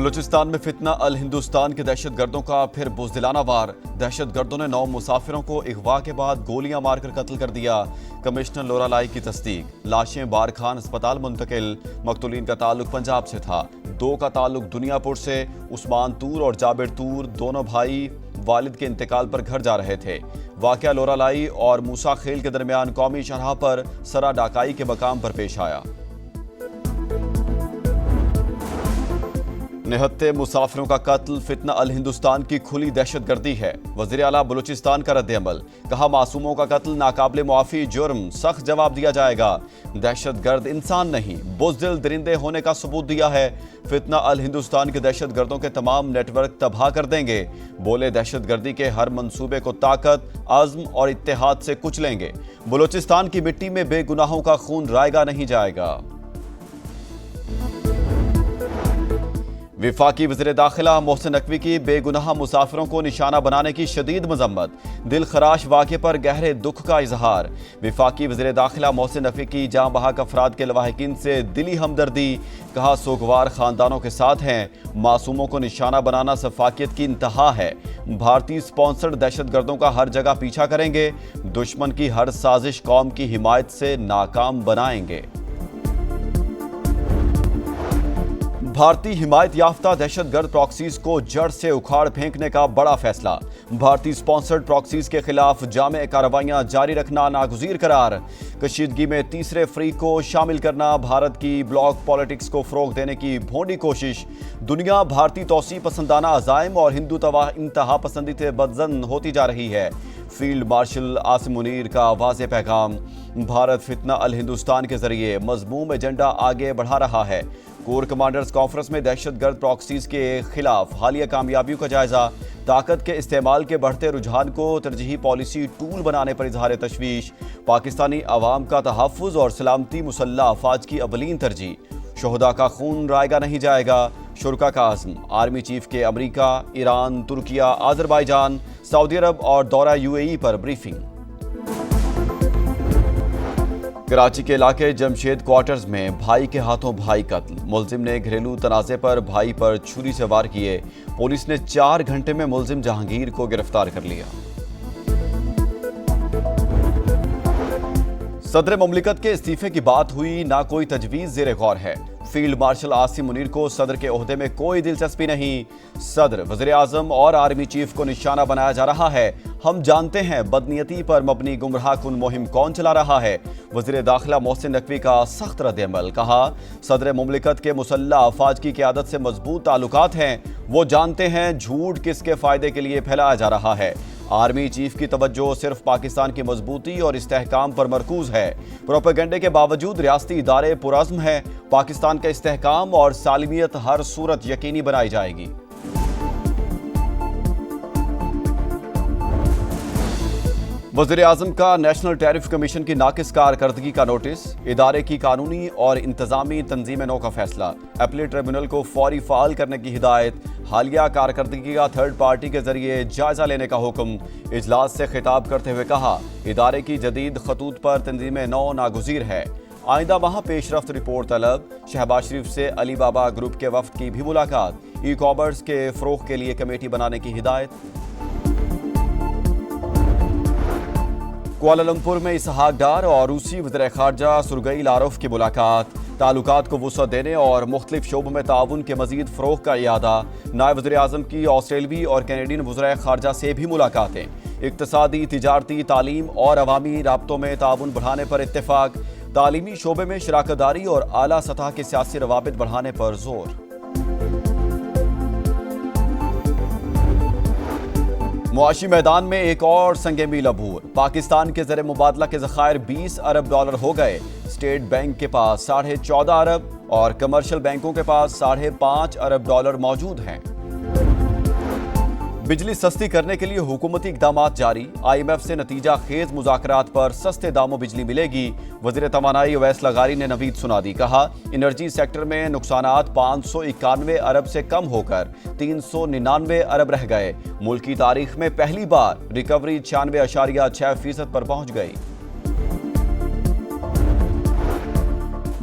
بلوچستان میں فتنہ الہندوستان کے دہشت گردوں کا پھر بزدلانہ وار۔ دہشت گردوں نے 9 مسافروں کو اغوا کے بعد گولیاں مار کر قتل کر دیا۔ کمشنر لورا لائی کی تصدیق۔ لاشیں بارکھان اسپتال منتقل۔ مقتولین کا تعلق پنجاب سے تھا۔ 2 کا تعلق دنیا پور سے۔ عثمان طور اور جابر طور دونوں بھائی والد کے انتقال پر گھر جا رہے تھے۔ واقعہ لورا لائی اور موسیٰ خیل کے درمیان قومی شاہراہ پر سرا ڈاکائی کے مقام پر پیش آیا۔ نہتے مسافروں کا قتل فتنہ الہندوستان کی کھلی دہشت گردی ہے۔ وزیر اعلیٰ بلوچستان کا رد عمل، کہا معصوموں کا قتل ناقابل معافی جرم، سخت جواب دیا جائے گا۔ دہشت گرد انسان نہیں بزدل درندے ہونے کا ثبوت دیا ہے۔ فتنہ الہندوستان کے دہشت گردوں کے تمام نیٹ ورک تباہ کر دیں گے۔ بولے دہشت گردی کے ہر منصوبے کو طاقت، عزم اور اتحاد سے کچلیں گے۔ بلوچستان کی مٹی میں بے گناہوں کا خون رائگاں نہیں جائے گا۔ وفاقی وزیر داخلہ محسن نقوی کی بے گناہ مسافروں کو نشانہ بنانے کی شدید مذمت۔ دل خراش واقعے پر گہرے دکھ کا اظہار۔ وفاقی وزیر داخلہ محسن نقوی کی جاں بحق افراد کے لواحقین سے دلی ہمدردی، کہا سوگوار خاندانوں کے ساتھ ہیں۔ معصوموں کو نشانہ بنانا سفاکیت کی انتہا ہے۔ بھارتی سپانسرڈ دہشت گردوں کا ہر جگہ پیچھا کریں گے۔ دشمن کی ہر سازش قوم کی حمایت سے ناکام بنائیں گے۔ بھارتی حمایت یافتہ دہشت گرد پراکسیز کو جڑ سے اکھاڑ پھینکنے کا بڑا فیصلہ۔ بھارتی سپانسرڈ پراکسیز کے خلاف جامع کارروائیاں جاری رکھنا ناگزیر قرار۔ کشیدگی میں تیسرے فریق کو شامل کرنا بھارت کی بلاک پالیٹکس کو فروغ دینے کی بھونڈی کوشش۔ دنیا بھارتی توسیع پسندانہ عزائم اور ہندوتوا انتہا پسندی سے بدظن ہوتی جا رہی ہے۔ فیلڈ مارشل عاصم منیر کا واضح پیغام، بھارت فتنہ الہندوستان کے ذریعے مذموم ایجنڈا آگے بڑھا رہا ہے۔ کور کمانڈرز کانفرنس میں دہشت گرد پراکسیز کے خلاف حالیہ کامیابیوں کا جائزہ۔ طاقت کے استعمال کے بڑھتے رجحان کو ترجیحی پالیسی ٹول بنانے پر اظہار تشویش۔ پاکستانی عوام کا تحفظ اور سلامتی مسلح افواج کی اولین ترجیح۔ شہداء کا خون رائگاں نہیں جائے گا، شرکاء کا عزم۔ آرمی چیف کے امریکہ، ایران، ترکیہ، آذربائیجان، سعودی عرب اور دورہ UAE پر بریفنگ۔ کراچی کے علاقے جمشید کوارٹرز میں بھائی کے ہاتھوں بھائی قتل۔ ملزم نے گھریلو تنازع پر بھائی پر چھری سے وار کیے۔ پولیس نے 4 گھنٹے میں ملزم جہانگیر کو گرفتار کر لیا۔ صدر مملکت کے استعفے کی بات ہوئی، نہ کوئی تجویز زیر غور ہے۔ فیلڈ مارشل عاصم منیر کو صدر کے عہدے میں کوئی دلچسپی نہیں۔ صدر، وزیر اعظم اور آرمی چیف کو نشانہ بنایا جا رہا ہے۔ ہم جانتے ہیں بدنیتی پر مبنی گمراہ کن مہم کون چلا رہا ہے۔ وزیر داخلہ محسن نقوی کا سخت رد عمل، کہا صدر مملکت کے مسلح افواج کی قیادت سے مضبوط تعلقات ہیں۔ وہ جانتے ہیں جھوٹ کس کے فائدے کے لیے پھیلایا جا رہا ہے۔ آرمی چیف کی توجہ صرف پاکستان کی مضبوطی اور استحکام پر مرکوز ہے۔ پروپیگنڈے کے باوجود ریاستی ادارے پرعزم ہیں۔ پاکستان کا استحکام اور سالمیت ہر صورت یقینی بنائی جائے گی۔ وزیر اعظم کا نیشنل ٹیرف کمیشن کی ناقص کارکردگی کا نوٹس۔ ادارے کی قانونی اور انتظامی تنظیم نو کا فیصلہ۔ اپیلیٹ ٹریبونل کو فوری فعال کرنے کی ہدایت۔ حالیہ کارکردگی کا تھرڈ پارٹی کے ذریعے جائزہ لینے کا حکم۔ اجلاس سے خطاب کرتے ہوئے کہا ادارے کی جدید خطوط پر تنظیم نو ناگزیر ہے۔ آئندہ ماہ پیش رفت رپورٹ طلب۔ شہباز شریف سے علی بابا گروپ کے وفد کی بھی ملاقات۔ ای کامرس کے فروغ کے لیے کمیٹی بنانے کی ہدایت۔ کوالالمپور میں اسحاق ڈار اور روسی وزیر خارجہ سرگئی لاروف کی ملاقات۔ تعلقات کو وسعت دینے اور مختلف شعبوں میں تعاون کے مزید فروغ کا اعادہ۔ نائب وزیر اعظم کی آسٹریلوی اور کینیڈین وزرائے خارجہ سے بھی ملاقاتیں۔ اقتصادی، تجارتی، تعلیم اور عوامی رابطوں میں تعاون بڑھانے پر اتفاق۔ تعلیمی شعبے میں شراکت داری اور اعلیٰ سطح کے سیاسی روابط بڑھانے پر زور۔ معاشی میدان میں ایک اور سنگ میل عبور۔ پاکستان کے زر مبادلہ کے ذخائر $20 ارب ہو گئے۔ اسٹیٹ بینک کے پاس $14.5 ارب اور کمرشل بینکوں کے پاس $5.5 ارب موجود ہیں۔ بجلی سستی کرنے کے لیے حکومتی اقدامات جاری۔ IMF سے نتیجہ خیز مذاکرات پر سستے داموں بجلی ملے گی۔ وزیر توانائی اویس لغاری نے نوید سنا دی، کہا انرجی سیکٹر میں نقصانات 591 ارب سے کم ہو کر 399 ارب رہ گئے۔ ملک کی تاریخ میں پہلی بار ریکوری 96.6% پر پہنچ گئی۔